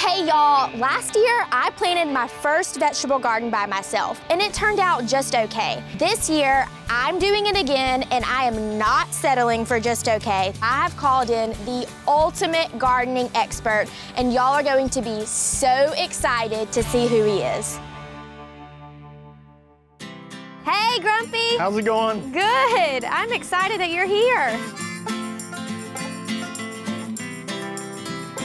Hey y'all, last year I planted my first vegetable garden by myself and it turned out just okay. This year I'm doing it again and I am not settling for just okay. I have called in the ultimate gardening expert and y'all are going to be so excited to see who he is. Hey Grumpy! How's it going? Good, I'm excited that you're here.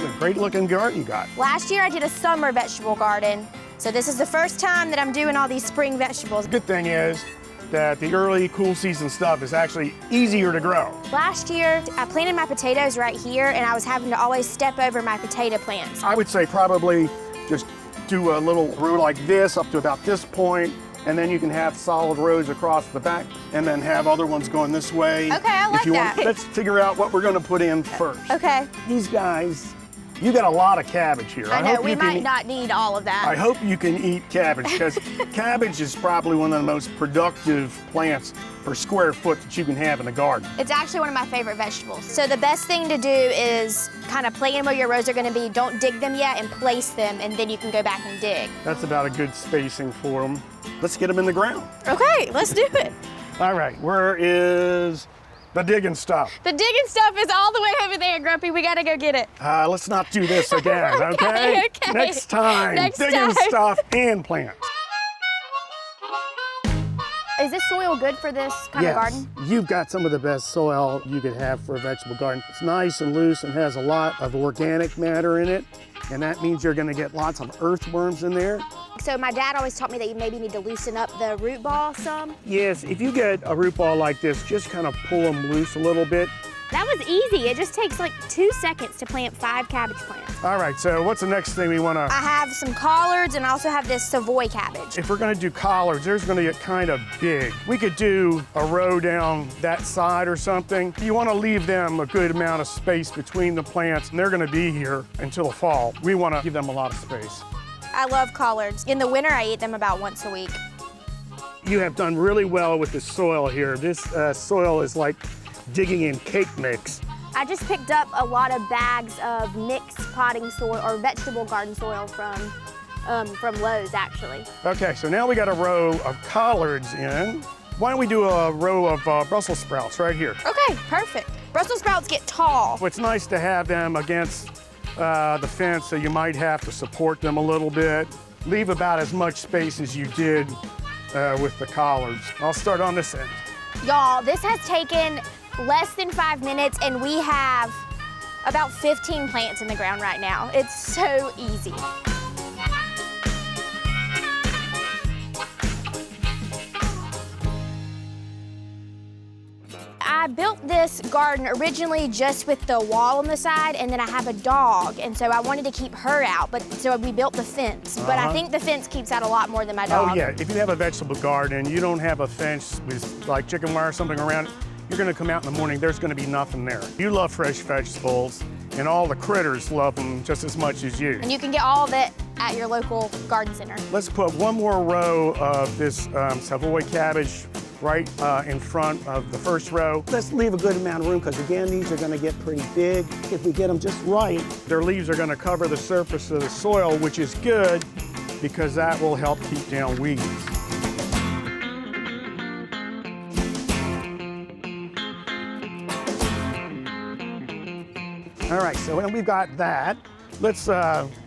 A great looking garden you got. Last year I did a summer vegetable garden, so this is the first time that I'm doing all these spring vegetables. Good thing is that the early cool season stuff is actually easier to grow. Last year I planted my potatoes right here and I was having to always step over my potato plants. I would say probably just do a little row like this up to about this point, and then you can have solid rows across the back and then have other ones going this way. Okay, I like that. Let's figure out what we're gonna put in first. Okay. These guys, you got a lot of cabbage here. I know, we might not need all of that. I hope you can eat cabbage, because cabbage is probably one of the most productive plants per square foot that you can have in the garden. It's actually one of my favorite vegetables. So the best thing to do is kind of plan where your rows are gonna be. Don't dig them yet and place them, and then you can go back and dig. That's about a good spacing for them. Let's get them in the ground. Okay, let's do it. All right, where is the digging stuff? The digging stuff is all the way over there, Grumpy. We gotta go get it. Let's not do this again, okay? Okay. Next time, digging time. stuff and plants. Is this soil good for this kind of garden? You've got some of the best soil you could have for a vegetable garden. It's nice and loose and has a lot of organic matter in it, and that means you're gonna get lots of earthworms in there. So my dad always taught me that you maybe need to loosen up the root ball some. Yes, if you get a root ball like this, just kind of pull them loose a little bit. That was easy. It just takes like 2 seconds to plant 5 cabbage plants. All right, so what's the next thing we wanna? I have some collards and I also have this Savoy cabbage. If we're gonna do collards, they're gonna get kind of big. We could do a row down that side or something. You wanna leave them a good amount of space between the plants, and they're gonna be here until the fall. We wanna give them a lot of space. I love collards. In the winter, I eat them about once a week. You have done really well with the soil here. This soil is like digging in cake mix. I just picked up a lot of bags of mixed potting soil or vegetable garden soil from Lowe's, actually. Okay, so now we got a row of collards in. Why don't we do a row of Brussels sprouts right here? Okay, perfect. Brussels sprouts get tall. It's nice to have them against the fence, so you might have to support them a little bit. Leave about as much space as you did with the collards. I'll start on this end. Y'all, this has taken less than 5 minutes and we have about 15 plants in the ground right now. It's so easy. I built this garden originally just with the wall on the side, and then I have a dog, and so I wanted to keep her out, so we built the fence. But I think the fence keeps out a lot more than my dog. Oh yeah, if you have a vegetable garden and you don't have a fence with like chicken wire or something around it, you're gonna come out in the morning, there's gonna be nothing there. You love fresh vegetables, and all the critters love them just as much as you. And you can get all of it at your local garden center. Let's put one more row of this Savoy cabbage right in front of the first row. Let's leave a good amount of room, because again, these are gonna get pretty big. If we get them just right, their leaves are gonna cover the surface of the soil, which is good, because that will help keep down weeds. All right, so when we've got that, let's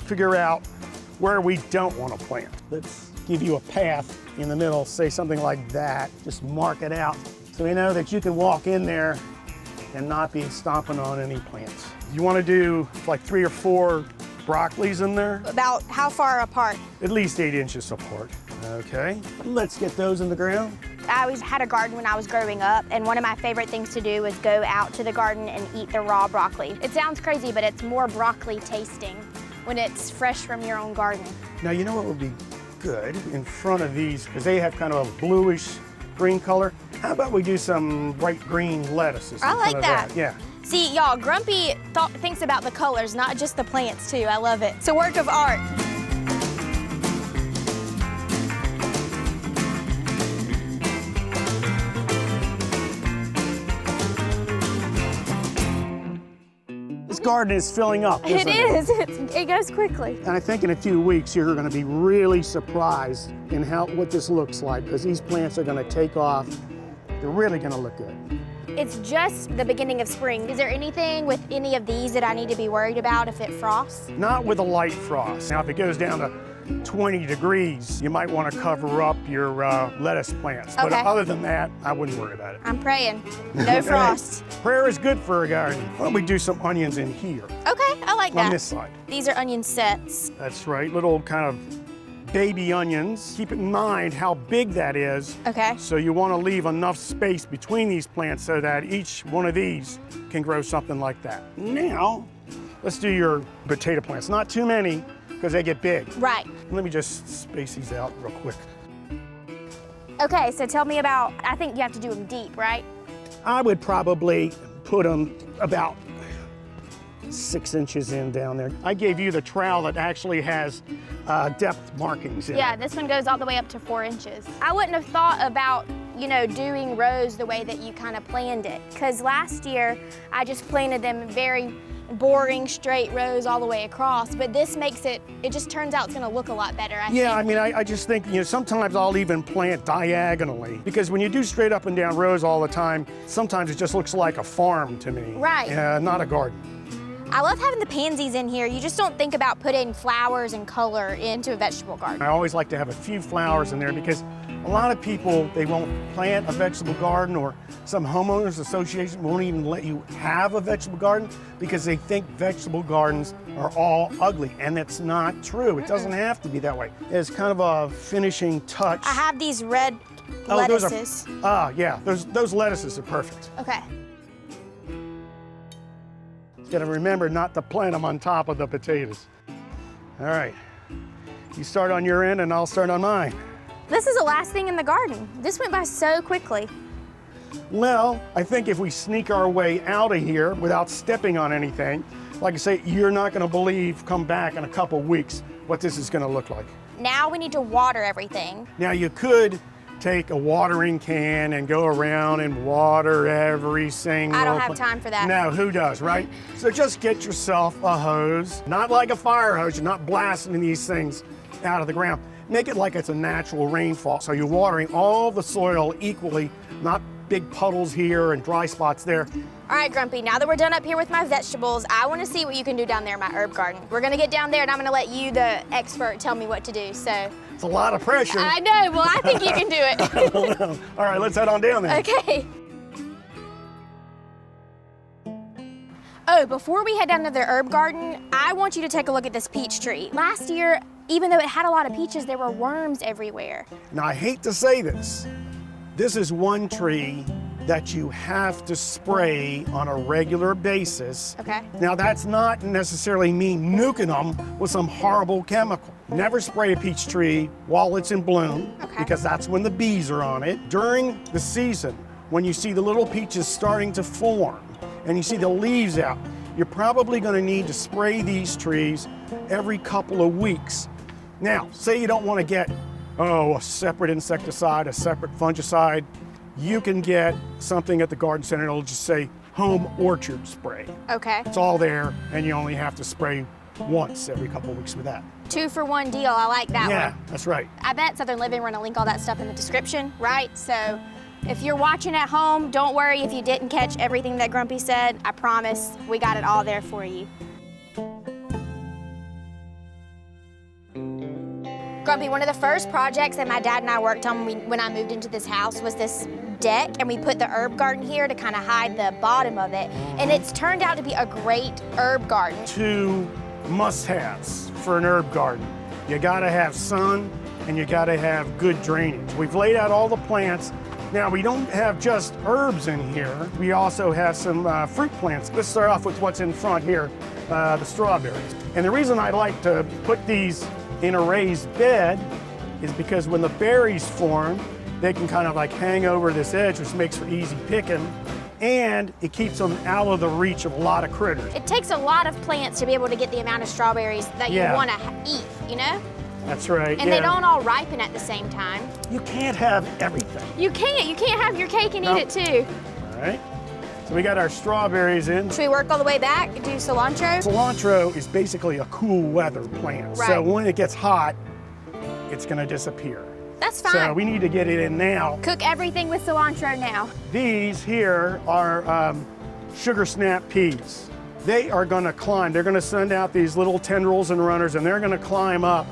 figure out where we don't want to plant. Let's give you a path in the middle, say something like that. Just mark it out so we know that you can walk in there and not be stomping on any plants. You want to do like 3 or 4 broccolis in there? About how far apart? At least 8 inches apart. Okay, let's get those in the ground. I always had a garden when I was growing up, and one of my favorite things to do was go out to the garden and eat the raw broccoli. It sounds crazy, but it's more broccoli tasting when it's fresh from your own garden. Now, you know what would be good in front of these, because they have kind of a bluish green color. How about we do some bright green lettuces? I like that. Yeah. See, y'all, Grumpy thinks about the colors, not just the plants, too. I love it. It's a work of art. garden is filling up, isn't it? It is. It goes quickly. And I think in a few weeks, you're going to be really surprised in what this looks like, because these plants are going to take off. They're really going to look good. It's just the beginning of spring. Is there anything with any of these that I need to be worried about if it frosts? Not with a light frost. Now, if it goes down to 20 degrees, you might want to cover up your lettuce plants. But Okay. other than that, I wouldn't worry about it. I'm praying. No frost. Prayer is good for a garden. Why don't we do some onions in here Okay, I like that. on this side? These are onion sets. That's right, little kind of baby onions. Keep in mind how big that is. Okay. So you want to leave enough space between these plants so that each one of these can grow something like that. Now, let's do your potato plants. Not too many, because they get big. Right. Let me just space these out real quick. Okay, so tell me about, I think you have to do them deep, right? I would probably put them about 6 inches in down there. I gave you the trowel that actually has depth markings in Yeah, it. this one goes all the way up to 4 inches. I wouldn't have thought about, you know, doing rows the way that you kind of planned it. Because last year, I just planted them very boring, straight rows all the way across. But this makes it just turns out it's gonna look a lot better, I think. Yeah, I mean, I just think, you know, sometimes I'll even plant diagonally, because when you do straight up and down rows all the time, sometimes it just looks like a farm to me. Right. Not a garden. I love having the pansies in here. You just don't think about putting flowers and color into a vegetable garden. I always like to have a few flowers in there, because a lot of people, they won't plant a vegetable garden, or some homeowners association won't even let you have a vegetable garden because they think vegetable gardens are all ugly, and that's not true. It doesn't have to be that way. It's kind of a finishing touch. I have these red Oh, lettuces. Yeah, those lettuces are perfect. Okay. You gotta remember not to plant them on top of the potatoes. All right, you start on your end and I'll start on mine. This is the last thing in the garden. This went by so quickly. Well, I think if we sneak our way out of here without stepping on anything, like I say, you're not gonna believe, come back in a couple weeks, what this is gonna look like. Now we need to water everything. Now you could take a watering can and go around and water every single... I don't have time for that. No, who does, right? So just get yourself a hose, not like a fire hose. You're not blasting these things out of the ground. Make it like it's a natural rainfall. So you're watering all the soil equally, not big puddles here and dry spots there. All right, Grumpy, now that we're done up here with my vegetables, I want to see what you can do down there in my herb garden. We're gonna get down there and I'm gonna let you, the expert, tell me what to do, so. It's a lot of pressure. I know, well, I think you can do it. All right, let's head on down there. Okay. Oh, before we head down to the herb garden, I want you to take a look at this peach tree. Last year, even though it had a lot of peaches, there were worms everywhere. Now, I hate to say this. This is one tree that you have to spray on a regular basis. Okay. Now, that's not necessarily me nuking them with some horrible chemical. Never spray a peach tree while it's in bloom, Okay. because that's when the bees are on it. During the season, when you see the little peaches starting to form and you see the leaves out, you're probably going to need to spray these trees every couple of weeks. Now, say you don't want to get, a separate insecticide, a separate fungicide. You can get something at the garden center, it'll just say home orchard spray. Okay. It's all there, and you only have to spray once every couple of weeks with that. 2-for-1 deal, I like that Yeah, one. that's right. I bet Southern Living, we're gonna link all that stuff in the description, right? So if you're watching at home, don't worry if you didn't catch everything that Grumpy said. I promise we got it all there for you. Grumpy, one of the first projects that my dad and I worked on when I moved into this house was this deck, and we put the herb garden here to kind of hide the bottom of it. And it's turned out to be a great herb garden. 2 must-haves for an herb garden. You gotta have sun, and you gotta have good drainage. We've laid out all the plants. Now, we don't have just herbs in here. We also have some fruit plants. Let's start off with what's in front here, the strawberries. And the reason I like to put these in a raised bed is because when the berries form, they can kind of like hang over this edge, which makes for easy picking, and it keeps them out of the reach of a lot of critters. It takes a lot of plants to be able to get the amount of strawberries that you want to eat, you know? That's right. And they don't all ripen at the same time. You can't have everything. You can't have your cake and eat it too. All right. So we got our strawberries in. Should we work all the way back? Do cilantro? Cilantro is basically a cool weather plant. Right. So when it gets hot, it's gonna disappear. That's fine. So we need to get it in now. Cook everything with cilantro now. These here are sugar snap peas. They are gonna climb. They're gonna send out these little tendrils and runners, and they're gonna climb up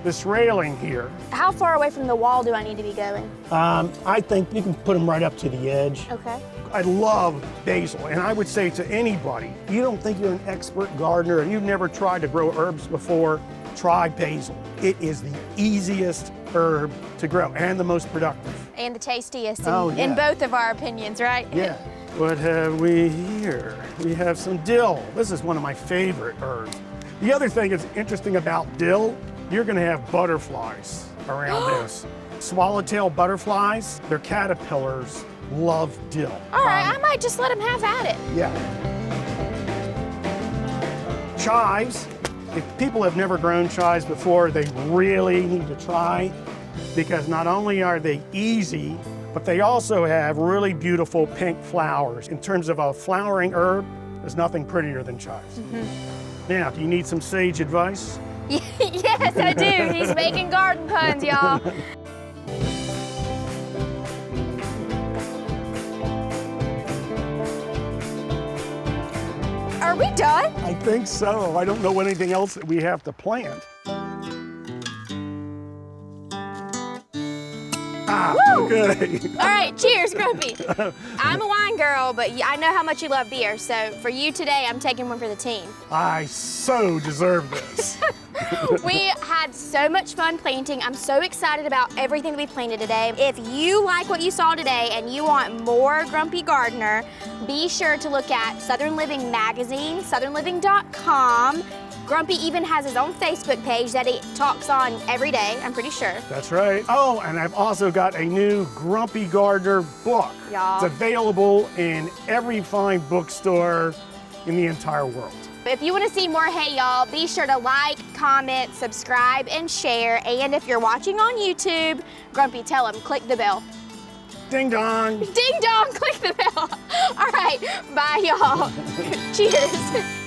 this railing here. How far away from the wall do I need to be going? I think you can put them right up to the edge. Okay. I love basil, and I would say to anybody, you don't think you're an expert gardener and you've never tried to grow herbs before, try basil. It is the easiest herb to grow and the most productive. And the tastiest Oh, in yeah. both of our opinions, right? Yeah. What have we here? We have some dill. This is one of my favorite herbs. The other thing that's interesting about dill, you're gonna have butterflies around this. Swallowtail butterflies, they're caterpillars, love dill. All right, I might just let him have at it. Yeah. Chives, if people have never grown chives before, they really need to try, because not only are they easy, but they also have really beautiful pink flowers. In terms of a flowering herb, there's nothing prettier than chives. Now, do you need some sage advice? Yes, I do. He's making garden puns, y'all. Are we done? I think so. I don't know anything else that we have to plant. Ah, Woo! good. All right, cheers, Grumpy. I'm a wine girl, but I know how much you love beer, so for you today, I'm taking one for the team. I so deserve this. We had so much fun planting. I'm so excited about everything that we planted today. If you like what you saw today and you want more Grumpy Gardener, be sure to look at Southern Living Magazine, southernliving.com. Grumpy even has his own Facebook page that he talks on every day, I'm pretty sure. That's right. Oh, and I've also got a new Grumpy Gardener book. Y'all. It's available in every fine bookstore in the entire world. If you want to see more Hey Y'all, be sure to like, comment, subscribe, and share. And if you're watching on YouTube, Grumpy, tell him, click the bell. Ding dong. Ding dong, click the bell. All right, bye y'all. Cheers.